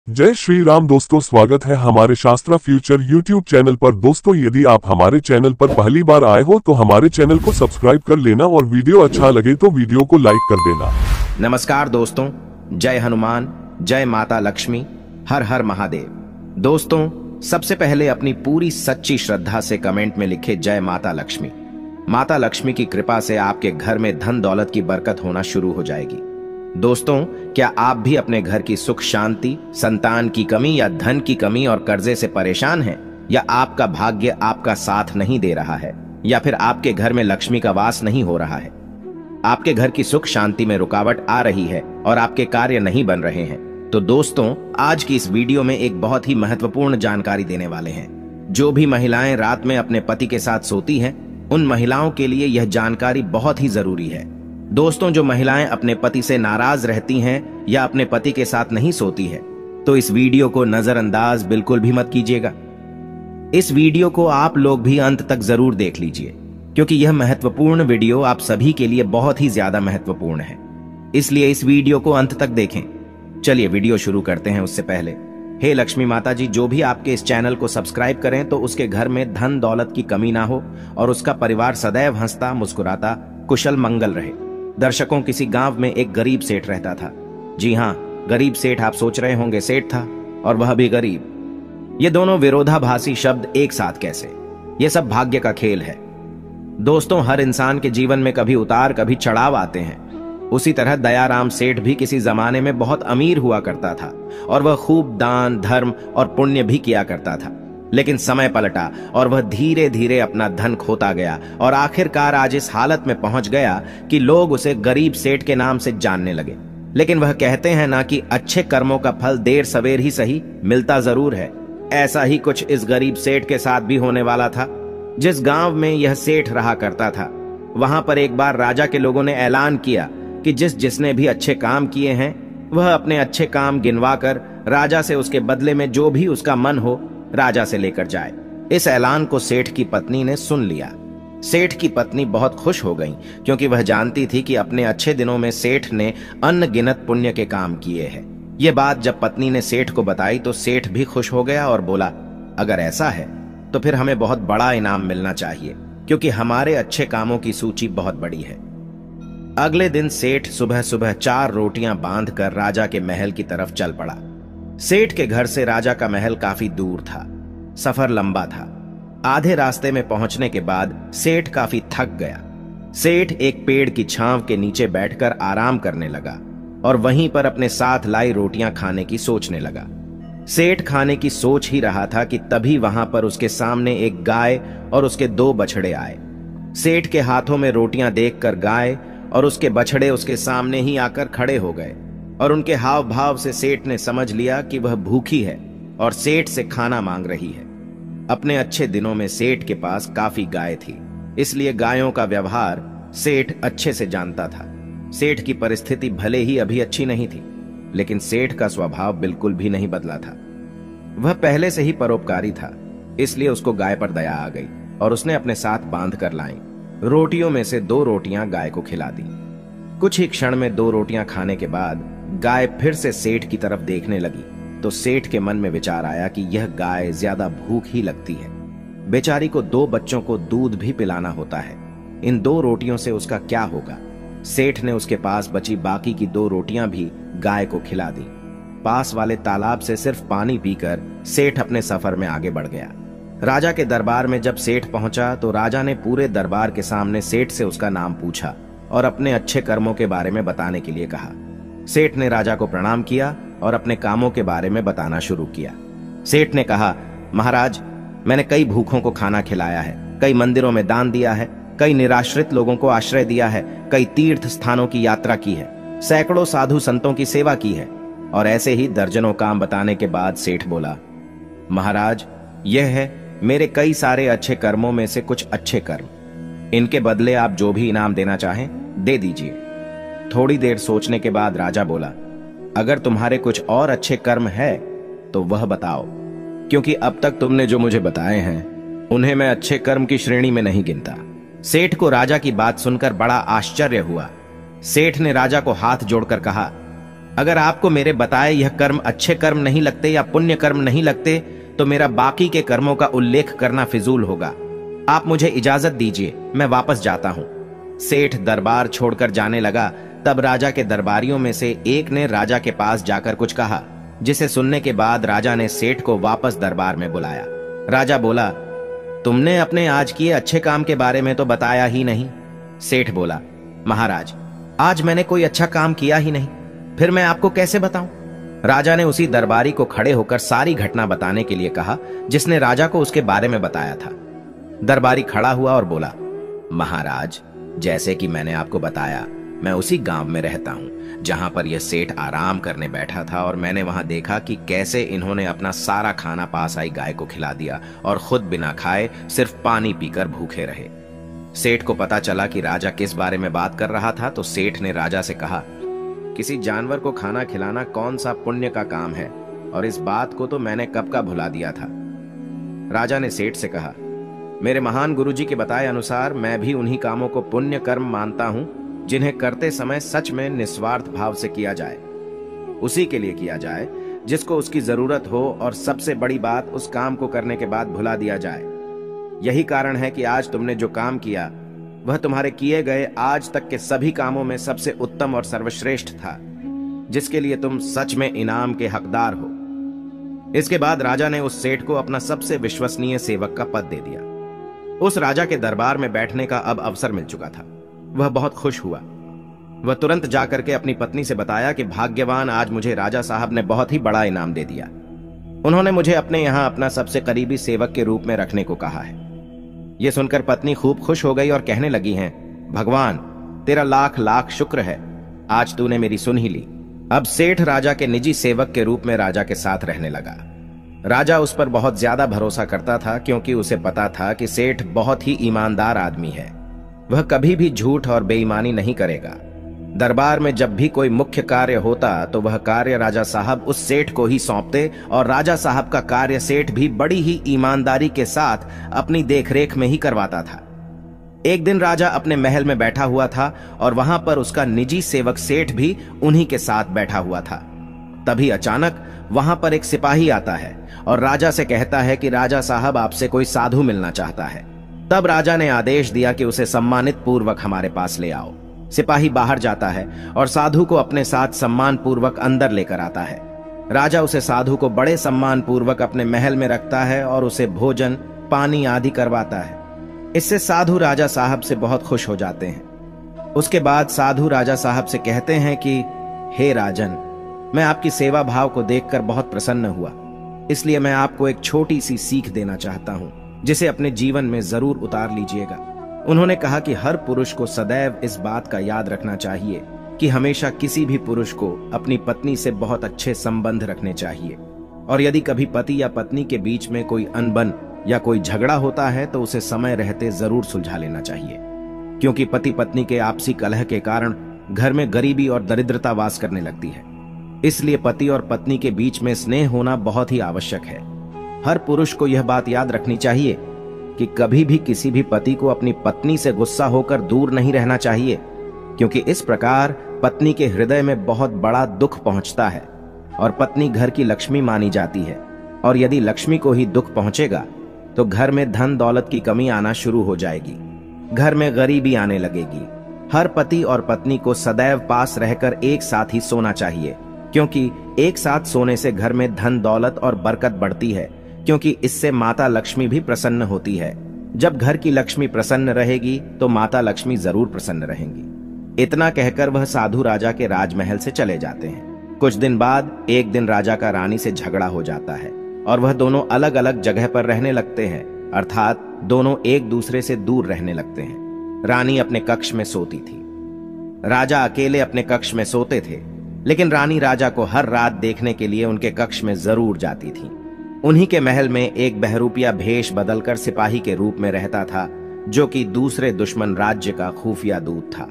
जय श्री राम दोस्तों, स्वागत है हमारे शास्त्रा फ्यूचर यूट्यूब चैनल पर। दोस्तों, यदि आप हमारे चैनल पर पहली बार आए हो तो हमारे चैनल को सब्सक्राइब कर लेना और वीडियो अच्छा लगे तो वीडियो को लाइक कर देना। नमस्कार दोस्तों, जय हनुमान, जय माता लक्ष्मी, हर हर महादेव। दोस्तों, सबसे पहले अपनी पूरी सच्ची श्रद्धा से कमेंट में लिखे जय माता लक्ष्मी। माता लक्ष्मी की कृपा से आपके घर में धन दौलत की बरकत होना शुरू हो जाएगी। दोस्तों, क्या आप भी अपने घर की सुख शांति, संतान की कमी या धन की कमी और कर्जे से परेशान हैं? या आपका भाग्य आपका साथ नहीं दे रहा है? या फिर आपके घर में लक्ष्मी का वास नहीं हो रहा है? आपके घर की सुख शांति में रुकावट आ रही है और आपके कार्य नहीं बन रहे हैं? तो दोस्तों, आज की इस वीडियो में एक बहुत ही महत्वपूर्ण जानकारी देने वाले हैं। जो भी महिलाएं रात में अपने पति के साथ सोती हैं, उन महिलाओं के लिए यह जानकारी बहुत ही जरूरी है। दोस्तों, जो महिलाएं अपने पति से नाराज रहती हैं या अपने पति के साथ नहीं सोती है, तो इस वीडियो को नजरअंदाज बिल्कुल भी मत कीजिएगा। इस वीडियो को आप लोग भी अंत तक जरूर देख लीजिए, क्योंकि यह महत्वपूर्ण वीडियो आप सभी के लिए बहुत ही ज्यादा महत्वपूर्ण है। इसलिए इस वीडियो को अंत तक देखें। चलिए वीडियो शुरू करते हैं। उससे पहले, हे लक्ष्मी माता जी, जो भी आपके इस चैनल को सब्सक्राइब करें तो उसके घर में धन दौलत की कमी ना हो और उसका परिवार सदैव हंसता मुस्कुराता कुशल मंगल रहे। दर्शकों, किसी गांव में एक गरीब सेठ रहता था। जी हां, गरीब सेठ। आप सोच रहे होंगे सेठ था और वह भी गरीब। ये दोनों विरोधाभासी शब्द एक साथ कैसे? ये सब भाग्य का खेल है। दोस्तों, हर इंसान के जीवन में कभी उतार कभी चढ़ाव आते हैं। उसी तरह दयाराम सेठ भी किसी जमाने में बहुत अमीर हुआ करता था और वह खूब दान धर्म और पुण्य भी किया करता था। लेकिन समय पलटा और वह धीरे धीरे अपना धन खोता गया और आखिरकार आज इस हालत में पहुंच गया कि लोग उसे गरीब सेठ के नाम से जानने लगे। लेकिन वह कहते हैं ना कि अच्छे कर्मों का फल देर सवेर ही सही, मिलता जरूर है। ऐसा ही कुछ इस गरीब सेठ के साथ भी होने वाला था। जिस गांव में यह सेठ रहा करता था, वहां पर एक बार राजा के लोगों ने ऐलान किया कि जिसने भी अच्छे काम किए हैं, वह अपने अच्छे काम गिनवाकर राजा से उसके बदले में जो भी उसका मन हो राजा से लेकर जाए। इस ऐलान को सेठ की पत्नी ने सुन लिया। सेठ की पत्नी बहुत खुश हो गई, क्योंकि वह जानती थी कि अपने अच्छे दिनों में सेठ ने अनगिनत पुण्य के काम किए हैं। यह बात जब पत्नी ने सेठ को बताई तो सेठ भी खुश हो गया और बोला, अगर ऐसा है तो फिर हमें बहुत बड़ा इनाम मिलना चाहिए, क्योंकि हमारे अच्छे कामों की सूची बहुत बड़ी है। अगले दिन सेठ सुबह सुबह 4 रोटियां बांधकर राजा के महल की तरफ चल पड़ा। सेठ के घर से राजा का महल काफी दूर था। सफर लंबा था। आधे रास्ते में पहुंचने के बाद सेठ काफी थक गया। सेठ एक पेड़ की छांव के नीचे बैठकर आराम करने लगा और वहीं पर अपने साथ लाई रोटियां खाने की सोचने लगा। सेठ खाने की सोच ही रहा था कि तभी वहां पर उसके सामने एक गाय और उसके 2 बछड़े आए। सेठ के हाथों में रोटियां देखकर गाय और उसके बछड़े उसके सामने ही आकर खड़े हो गए और उनके हाव भाव से सेठ ने समझ लिया कि वह भूखी है और सेठ से खाना मांग रही है। अपने अच्छे दिनों में सेठ के पास काफी गाय थी, इसलिए गायों का व्यवहार सेठ अच्छे से जानता था। सेठ की परिस्थिति भले ही अभी अच्छी नहीं थी, लेकिन सेठ का स्वभाव बिल्कुल भी नहीं बदला था। वह पहले से ही परोपकारी था, इसलिए उसको गाय पर दया आ गई और उसने अपने साथ बांध कर लाई। रोटियों में से 2 रोटियां गाय को खिला दी। कुछ ही क्षण में 2 रोटियां खाने के बाद गाय फिर से सेठ की तरफ देखने लगी तो सेठ के मन में विचार आया कि यह गाय ज्यादा भूख ही लगती है। बेचारी को 2 बच्चों को दूध भी पिलाना होता है। इन 2 रोटियों से उसका क्या होगा? सेठ ने उसके पास बची बाकी की 2 रोटियां भी गाय को खिला दी। पास वाले तालाब से सिर्फ पानी पीकर सेठ अपने सफर में आगे बढ़ गया। राजा के दरबार में जब सेठ पहुंचा तो राजा ने पूरे दरबार के सामने सेठ से उसका नाम पूछा और अपने अच्छे कर्मों के बारे में बताने के लिए कहा। सेठ ने राजा को प्रणाम किया और अपने कामों के बारे में बताना शुरू किया। सेठ ने कहा, महाराज, मैंने कई भूखों को खाना खिलाया है, कई मंदिरों में दान दिया है, कई निराश्रित लोगों को आश्रय दिया है, कई तीर्थ स्थानों की यात्रा की है, सैकड़ों साधु संतों की सेवा की है। और ऐसे ही दर्जनों काम बताने के बाद सेठ बोला, महाराज, यह है मेरे कई सारे अच्छे कर्मों में से कुछ अच्छे कर्म। इनके बदले आप जो भी इनाम देना चाहें दे दीजिए। थोड़ी देर सोचने के बाद राजा बोला, अगर तुम्हारे कुछ और अच्छे कर्म है तो वह बताओ, क्योंकि अब तक तुमने जो मुझे बताए हैं उन्हें मैं अच्छे कर्म की श्रेणी में नहीं गिनता। सेठ को राजा की बात सुनकर बड़ा आश्चर्य हुआ। सेठ ने राजा को हाथ जोड़कर कहा, अगर आपको मेरे बताए यह कर्म अच्छे कर्म नहीं लगते या पुण्य कर्म नहीं लगते तो मेरा बाकी के कर्मों का उल्लेख करना फिजूल होगा। आप मुझे इजाजत दीजिए, मैं वापस जाता हूं। सेठ दरबार छोड़कर जाने लगा। तब राजा के दरबारियों में से एक ने राजा के पास जाकर कुछ कहा, जिसे सुनने के बाद राजा ने सेठ को वापस दरबार में बुलाया। राजा बोला, तुमने अपने आज किए अच्छे काम के बारे में तो बताया ही नहीं। सेठ बोला, महाराज, आज मैंने कोई अच्छा काम किया ही नहीं, फिर मैं आपको कैसे बताऊं? राजा ने उसी दरबारी को खड़े होकर सारी घटना बताने के लिए कहा जिसने राजा को उसके बारे में बताया था। दरबारी खड़ा हुआ और बोला, महाराज, जैसे कि मैंने आपको बताया, मैं उसी गांव में रहता हूं जहां पर यह सेठ आराम करने बैठा था और मैंने वहां देखा कि कैसे इन्होंने अपना सारा खाना पास आई गाय को खिला दिया और खुद बिना खाए सिर्फ पानी पीकर भूखे रहे। सेठ को पता चला कि राजा किस बारे में बात कर रहा था, तो सेठ ने राजा से कहा, किसी जानवर को खाना खिलाना कौन सा पुण्य का काम है, और इस बात को तो मैंने कब का भुला दिया था। राजा ने सेठ से कहा, मेरे महान गुरुजी के बताए अनुसार मैं भी उन्हीं कामों को पुण्य कर्म मानता हूं जिन्हें करते समय सच में निस्वार्थ भाव से किया जाए, उसी के लिए किया जाए जिसको उसकी जरूरत हो, और सबसे बड़ी बात, उस काम को करने के बाद भुला दिया जाए। यही कारण है कि आज तुमने जो काम किया वह तुम्हारे किए गए आज तक के सभी कामों में सबसे उत्तम और सर्वश्रेष्ठ था, जिसके लिए तुम सच में इनाम के हकदार हो। इसके बाद राजा ने उस सेठ को अपना सबसे विश्वसनीय सेवक का पद दे दिया। उस राजा के दरबार में बैठने का अब अवसर मिल चुका था। वह बहुत खुश हुआ। वह तुरंत जाकर के अपनी पत्नी से बताया कि भाग्यवान, आज मुझे राजा साहब ने बहुत ही बड़ा इनाम दे दिया। उन्होंने मुझे अपने यहां अपना सबसे करीबी सेवक के रूप में रखने को कहा है। यह सुनकर पत्नी खूब खुश हो गई और कहने लगी हैं, भगवान, तेरा लाख लाख शुक्र है, आज तूने मेरी सुन ही ली। अब सेठ राजा के निजी सेवक के रूप में राजा के साथ रहने लगा। राजा उस पर बहुत ज्यादा भरोसा करता था, क्योंकि उसे पता था कि सेठ बहुत ही ईमानदार आदमी है। वह कभी भी झूठ और बेईमानी नहीं करेगा। दरबार में जब भी कोई मुख्य कार्य होता तो वह कार्य राजा साहब उस सेठ को ही सौंपते, और राजा साहब का कार्य सेठ भी बड़ी ही ईमानदारी के साथ अपनी देखरेख में ही करवाता था। एक दिन राजा अपने महल में बैठा हुआ था और वहां पर उसका निजी सेवक सेठ भी उन्हीं के साथ बैठा हुआ था। तभी अचानक वहां पर एक सिपाही आता है और राजा से कहता है कि राजा साहब, आपसे कोई साधु मिलना चाहता है। तब राजा ने आदेश दिया कि उसे सम्मानित पूर्वक हमारे पास ले आओ। सिपाही बाहर जाता है और साधु को अपने साथ सम्मान पूर्वक अंदर लेकर आता है। राजा उसे साधु को बड़े सम्मान पूर्वक अपने महल में रखता है और उसे भोजन, पानी आदि करवाता है। इससे साधु राजा साहब से बहुत खुश हो जाते हैं। उसके बाद साधु राजा साहब से कहते हैं कि हे राजन, मैं आपकी सेवा भाव को देखकर बहुत प्रसन्न हुआ, इसलिए मैं आपको एक छोटी सी सीख देना चाहता हूं, जिसे अपने जीवन में जरूर उतार लीजिएगा। उन्होंने कहा कि हर पुरुष को सदैव इस बात का याद रखना चाहिए कि हमेशा किसी भी पुरुष को अपनी पत्नी से बहुत अच्छे संबंध रखने चाहिए, और यदि कभी पति या पत्नी के बीच में कोई अनबन या कोई झगड़ा होता है तो उसे समय रहते जरूर सुलझा लेना चाहिए, क्योंकि पति पत्नी के आपसी कलह के कारण घर में गरीबी और दरिद्रता वास करने लगती है। इसलिए पति और पत्नी के बीच में स्नेह होना बहुत ही आवश्यक है। हर पुरुष को यह बात याद रखनी चाहिए कि कभी भी किसी भी पति को अपनी पत्नी से गुस्सा होकर दूर नहीं रहना चाहिए, क्योंकि इस प्रकार पत्नी के हृदय में बहुत बड़ा दुख पहुंचता है और पत्नी घर की लक्ष्मी मानी जाती है, और यदि लक्ष्मी को ही दुख पहुंचेगा तो घर में धन दौलत की कमी आना शुरू हो जाएगी, घर में गरीबी आने लगेगी। हर पति और पत्नी को सदैव पास रहकर एक साथ ही सोना चाहिए, क्योंकि एक साथ सोने से घर में धन दौलत और बरकत बढ़ती है, क्योंकि इससे माता लक्ष्मी भी प्रसन्न होती है। जब घर की लक्ष्मी प्रसन्न रहेगी तो माता लक्ष्मी जरूर प्रसन्न रहेंगी। इतना कहकर वह साधु राजा के राजमहल से चले जाते हैं। कुछ दिन बाद एक दिन राजा का रानी से झगड़ा हो जाता है और वह दोनों अलग अलग जगह पर रहने लगते हैं, अर्थात दोनों एक दूसरे से दूर रहने लगते हैं। रानी अपने कक्ष में सोती थी, राजा अकेले अपने कक्ष में सोते थे, लेकिन रानी राजा को हर रात देखने के लिए उनके कक्ष में जरूर जाती थी। उन्हीं के महल में एक बहरूपिया भेष बदलकर सिपाही के रूप में रहता था, जो कि दूसरे दुश्मन राज्य का खुफिया दूत था।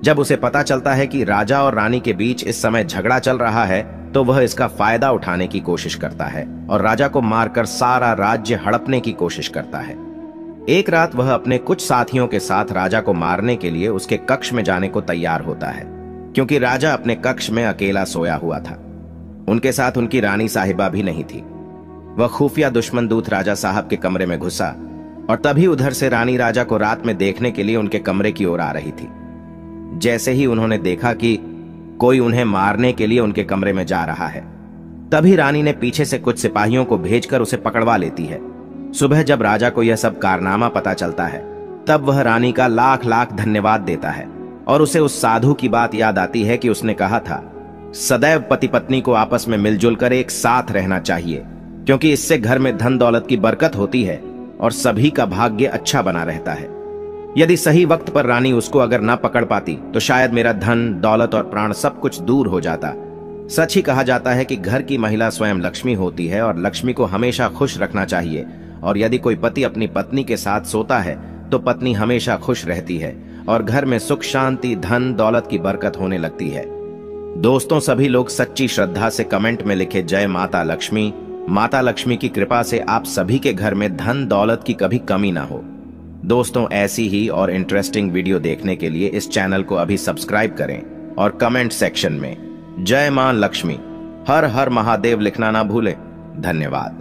जब उसे पता चलता है कि राजा और रानी के बीच इस समय झगड़ा चल रहा है, तो वह इसका फायदा उठाने की कोशिश करता है और राजा को मारकर सारा राज्य हड़पने की कोशिश करता है। एक रात वह अपने कुछ साथियों के साथ राजा को मारने के लिए उसके कक्ष में जाने को तैयार होता है। क्योंकि राजा अपने कक्ष में अकेला सोया हुआ था। उनके साथ उनकी रानी साहिबा भी नहीं थी। वह खुफिया दुश्मन दूत राजा साहब के कमरे में घुसा और तभी उधर से रानी राजा को रात में देखने के लिए उनके कमरे की ओर आ रही थी। जैसे ही उन्होंने देखा कि कोई उन्हें मारने के लिए उनके कमरे में जा रहा है, तभी रानी ने पीछे से कुछ सिपाहियों को भेजकर उसे पकड़वा लेती है। सुबह जब राजा को यह सब कारनामा पता चलता है, तब वह रानी का लाख लाख धन्यवाद देता है और उसे उस साधु की बात याद आती है कि उसने कहा था, सदैव पति पत्नी को आपस में मिलजुल कर एक साथ रहना चाहिए, क्योंकि इससे घर में धन दौलत की बरकत होती है और सभी का भाग्य अच्छा बना रहता है। यदि सही वक्त पर रानी उसको अगर ना पकड़ पाती तो शायद मेरा धन दौलत और प्राण सब कुछ दूर हो जाता। सच ही कहा जाता है कि घर की महिला स्वयं लक्ष्मी होती है और लक्ष्मी को हमेशा खुश रखना चाहिए, और यदि कोई पति अपनी पत्नी के साथ सोता है तो पत्नी हमेशा खुश रहती है और घर में सुख शांति धन दौलत की बरकत होने लगती है। दोस्तों, सभी लोग सच्ची श्रद्धा से कमेंट में लिखे जय माता लक्ष्मी। माता लक्ष्मी की कृपा से आप सभी के घर में धन दौलत की कभी कमी ना हो। दोस्तों, ऐसी ही और इंटरेस्टिंग वीडियो देखने के लिए इस चैनल को अभी सब्सक्राइब करें और कमेंट सेक्शन में जय मां लक्ष्मी हर हर महादेव लिखना ना भूलें। धन्यवाद।